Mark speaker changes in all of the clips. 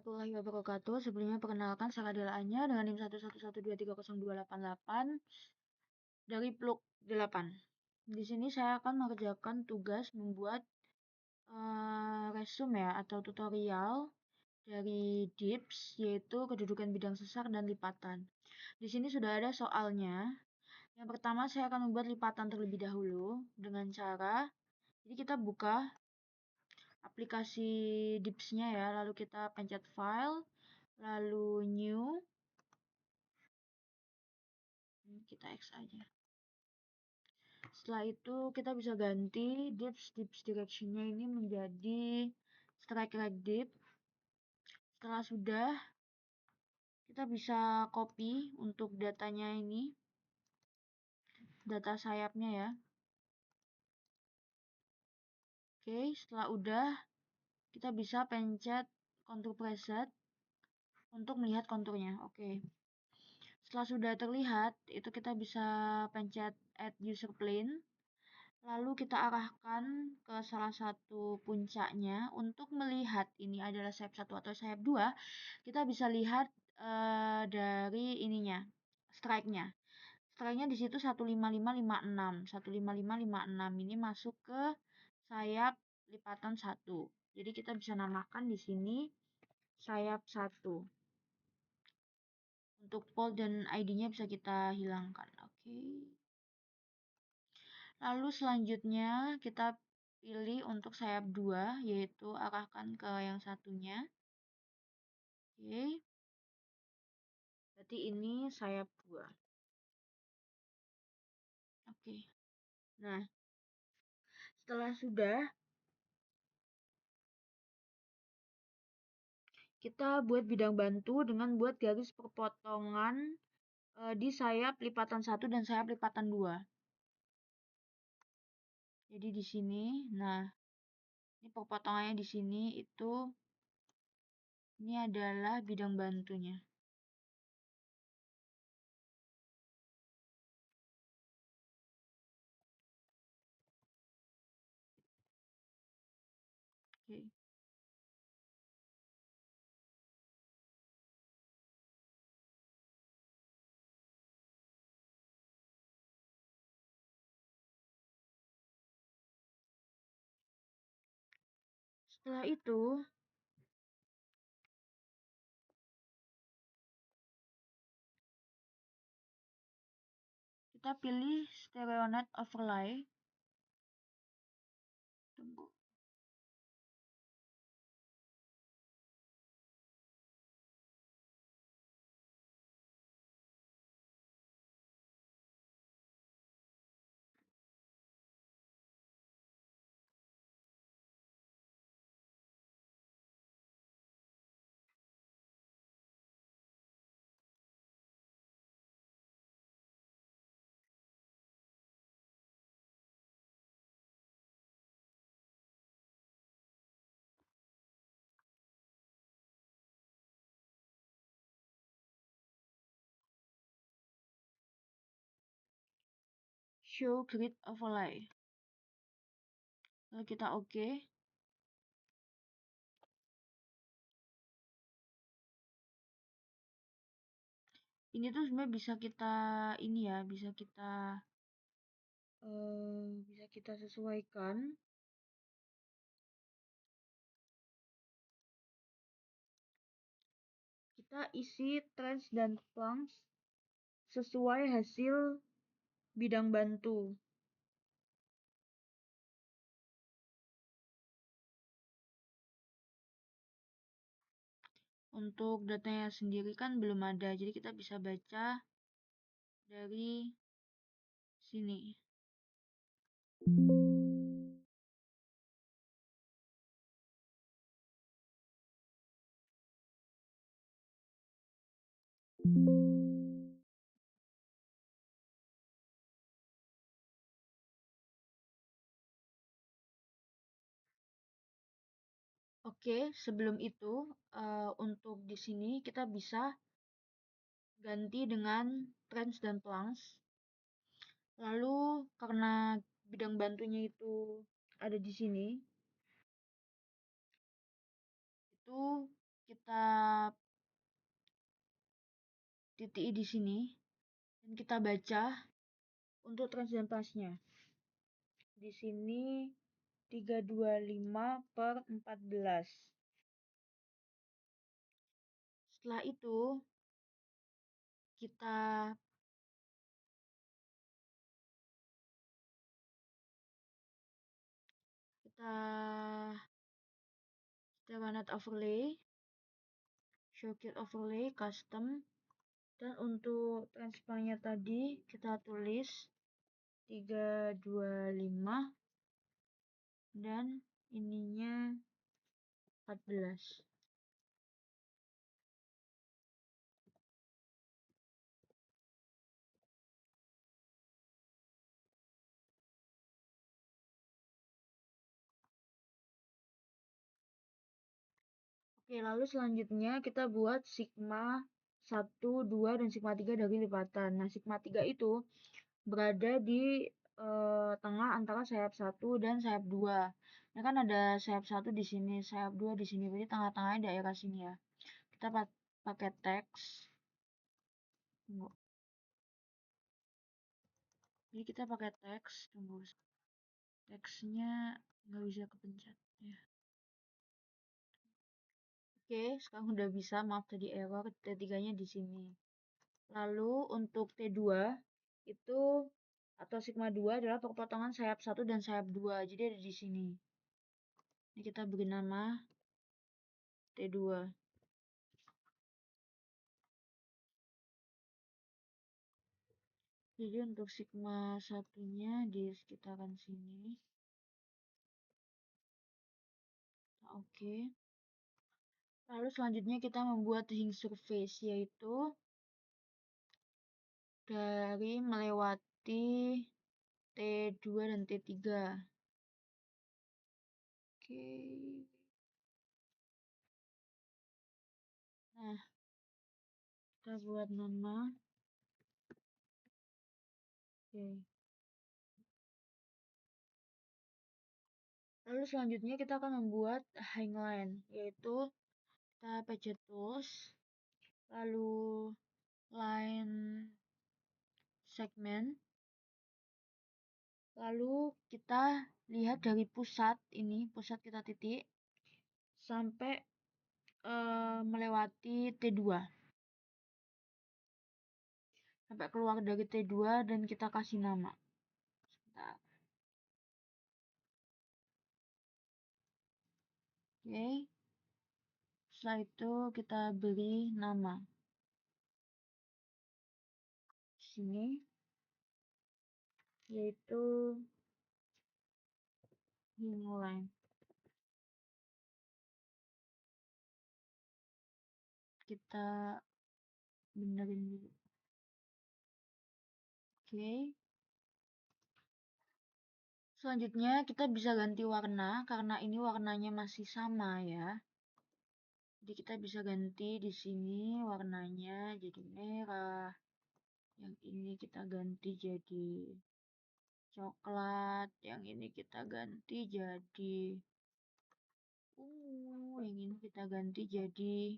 Speaker 1: warahmatullahi wabarakatuh. Sebelumnya perkenalkan saya Adela Anya dengan NIM 111230288 dari Pluk 8. Di sini saya akan mengerjakan tugas membuat resume ya atau tutorial dari DIPS, yaitu kedudukan bidang sesar dan lipatan. Di sini sudah ada soalnya. Yang pertama saya akan membuat lipatan terlebih dahulu dengan cara jadi kita buka aplikasi DIPS-nya ya, lalu kita pencet file, lalu new, kita X aja. Setelah itu kita bisa ganti dips direction-nya ini menjadi strike rect dip. Setelah sudah, kita bisa copy untuk datanya ini, data sayapnya ya. Oke, setelah udah, kita bisa pencet contour preset untuk melihat konturnya. Oke. Setelah sudah terlihat, itu kita bisa pencet add user plane. Lalu kita arahkan ke salah satu puncaknya untuk melihat ini adalah sayap 1 atau sayap 2. Kita bisa lihat dari ininya, strike-nya. Strike-nya di situ 15556. 15556 ini masuk ke sayap lipatan 1. Jadi kita bisa namakan di sini sayap 1. Untuk pol dan ID-nya bisa kita hilangkan. Oke. Lalu selanjutnya kita pilih untuk sayap 2, yaitu arahkan ke yang satunya. Oke. Berarti ini sayap 2. Oke. Nah, setelah sudah, kita buat bidang bantu dengan buat garis perpotongan di sayap lipatan 1 dan sayap lipatan 2. Jadi di sini, nah, ini perpotongannya di sini itu ini adalah bidang bantunya. Oke. Setelah itu, kita pilih StereoNet Overlay. Tunggu. Show Grid Overlay. Lalu kita oke. Ini tuh sebenarnya bisa kita ini ya, bisa kita sesuaikan. Kita isi trans dan planks sesuai hasil bidang bantu. Untuk datanya sendiri kan belum ada, jadi kita bisa baca dari sini. Oke, sebelum itu untuk di sini kita bisa ganti dengan trans dan planks. Lalu karena bidang bantunya itu ada di sini, itu kita titik di sini dan kita baca untuk trans dan plusnya. Di sini 325/14. Setelah itu kita run overlay, circuit overlay, custom, dan untuk transparannya tadi kita tulis 325 dan ininya 14. Oke, lalu selanjutnya kita buat sigma 1, 2, dan sigma 3 dari lipatan. Nah, sigma 3 itu berada di tengah antara sayap 1 dan sayap 2. Ini kan ada sayap 1 di sini, sayap 2 di sini. Berarti tengah-tengahnya daerah sini ya. Kita pakai teks. Tunggu. Jadi kita pakai teks. Tunggu. Teksnya nggak bisa kepencet ya. Oke, sekarang udah bisa. Maaf tadi error. T3-nya di sini. Lalu untuk T2 itu atau sigma 2 adalah perpotongan sayap 1 dan sayap 2. Jadi ada di sini. Ini kita beri nama T2. Jadi untuk sigma satunya di sekitaran sini. Oke. Lalu selanjutnya kita membuat ring surface, yaitu dari melewati T2 dan T3. Oke. Nah, kita buat nama. Oke. Lalu selanjutnya kita akan membuat hangline, yaitu kita pencet tools, lalu line segment, lalu kita lihat dari pusat ini, pusat kita titik sampai melewati T2, sampai keluar dari T2 dan kita kasih nama. Sebentar. Oke. Setelah itu kita beri nama. Sini yaitu line. Kita benerin dulu. Oke. Selanjutnya kita bisa ganti warna karena ini warnanya masih sama ya. Jadi kita bisa ganti di sini warnanya jadi merah. Yang ini kita ganti jadi coklat. Yang ini kita ganti jadi ungu. Yang ini kita ganti jadi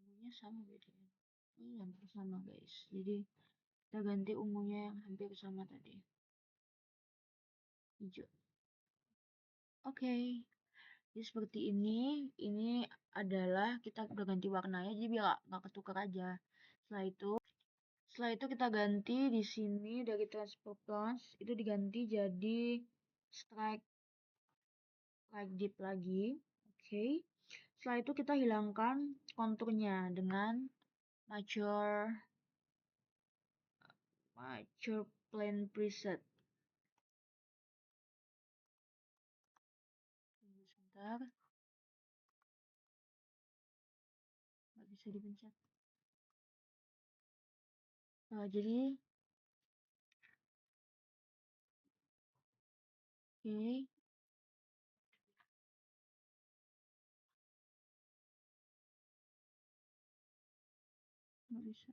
Speaker 1: ungunya sama bedanya. Ini hampir sama guys. Jadi kita ganti ungunya yang hampir sama tadi. Hijau. Oke. Jadi seperti ini adalah kita udah ganti warnanya jadi biar nggak ketukar aja. Setelah itu kita ganti di sini dari transfer plus itu diganti jadi strike like deep lagi. Oke. Setelah itu kita hilangkan konturnya dengan mature plane preset. Tunggu sebentar. Nggak bisa dipencet. Jadi oke. Nggak bisa.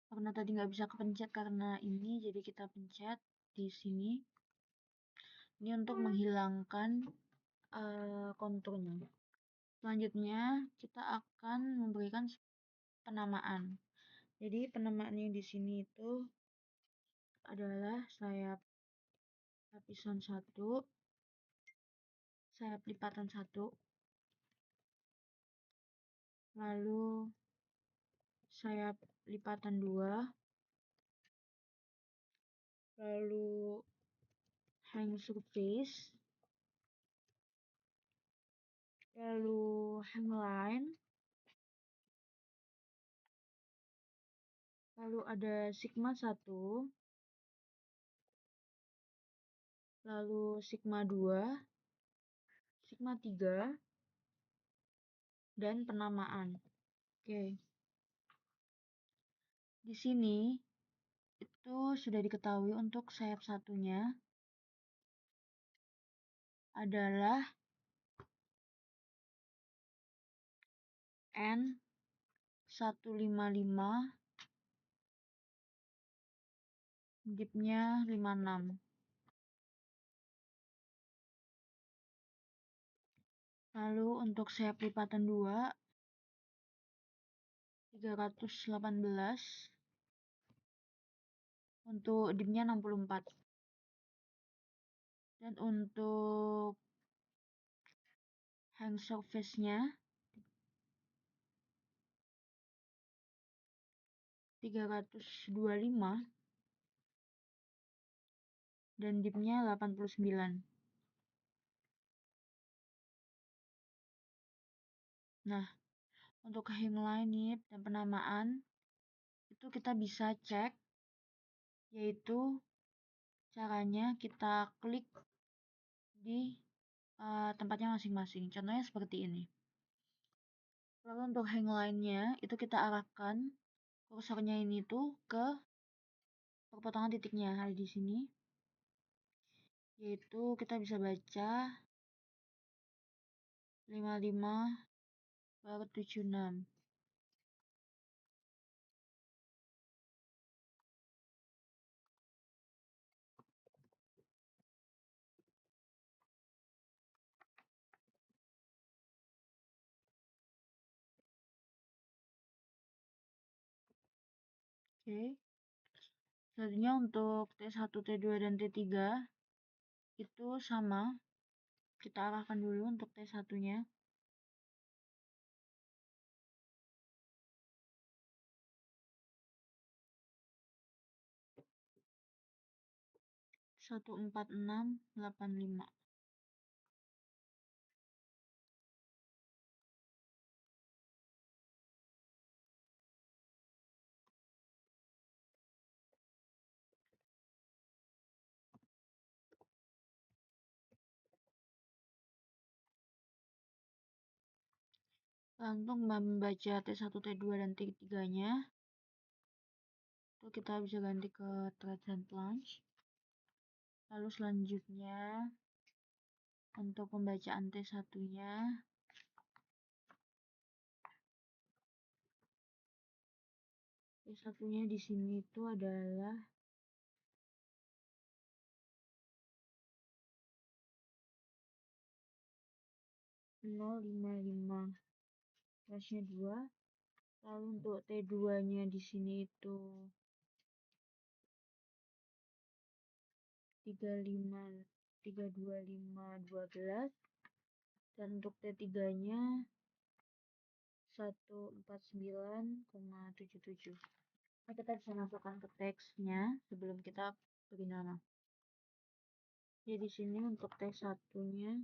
Speaker 1: Karena tadi nggak bisa kepencet karena ini, jadi kita pencet di sini. Ini untuk menghilangkan konturnya. Selanjutnya, kita akan memberikan penamaan. Jadi, penamaannya di sini itu adalah sayap lapisan 1, sayap lipatan 1, lalu sayap lipatan 2, lalu hang surface, lalu hangline, lalu ada sigma 1, lalu sigma 2, sigma 3, dan penamaan. Oke. Di sini itu sudah diketahui untuk sayap satunya adalah N155, dipnya 56. Lalu untuk sayap lipatan 2 318, untuk dipnya 64. Dan untuk hang surface-nya 325 dan dipnya 89. Nah, untuk hangline nip dan penamaan itu kita bisa cek, yaitu caranya kita klik di tempatnya masing-masing. Contohnya seperti ini. Lalu untuk hangline-nya itu kita arahkan kursornya ini tuh ke perpotongan titiknya ada di sini. Yaitu kita bisa baca 55/76. Oke. Selanjutnya untuk T1, T2, dan T3 itu sama. Kita arahkan dulu untuk T1-nya. Satu empat enam delapan lima. Untuk membaca T1, T2, dan T3-nya, itu kita bisa ganti ke thread and plunge. Lalu selanjutnya, untuk pembacaan T1-nya, T1-nya di sini itu adalah 055 flashnya 2. Lalu untuk T2-nya di sini itu 325/12. Dan untuk T3-nya 149,77. Nah, kita bisa masukkan ke teksnya sebelum kita beri nama. Jadi di sini untuk T1-nya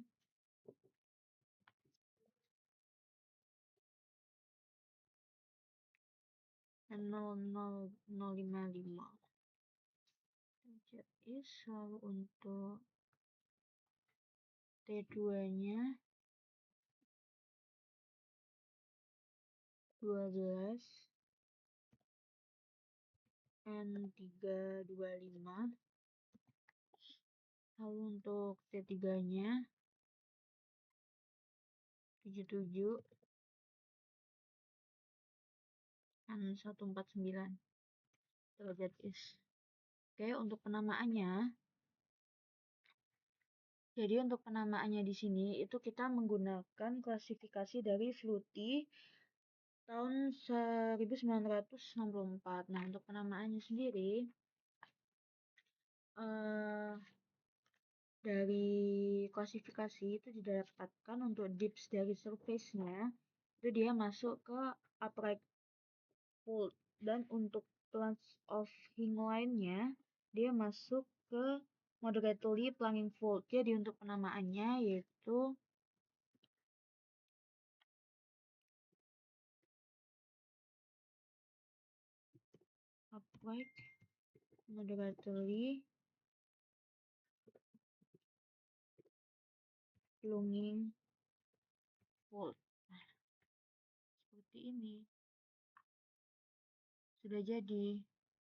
Speaker 1: 00055. That is, lalu untuk T2-nya 12 N325. Lalu untuk T3-nya 77 N149. That is. Oke, untuk penamaannya Jadi untuk penamaannya di sini itu kita menggunakan klasifikasi dari Flutie tahun 1964. Nah, untuk penamaannya sendiri eh, dari klasifikasi itu didapatkan untuk dips dari surface-nya itu dia masuk ke upright fold, dan untuk plunge of hing line-nya dia masuk ke moderately plunging fold. Jadi untuk penamaannya yaitu upright moderately plunging fold. Nah, seperti ini. Sudah jadi.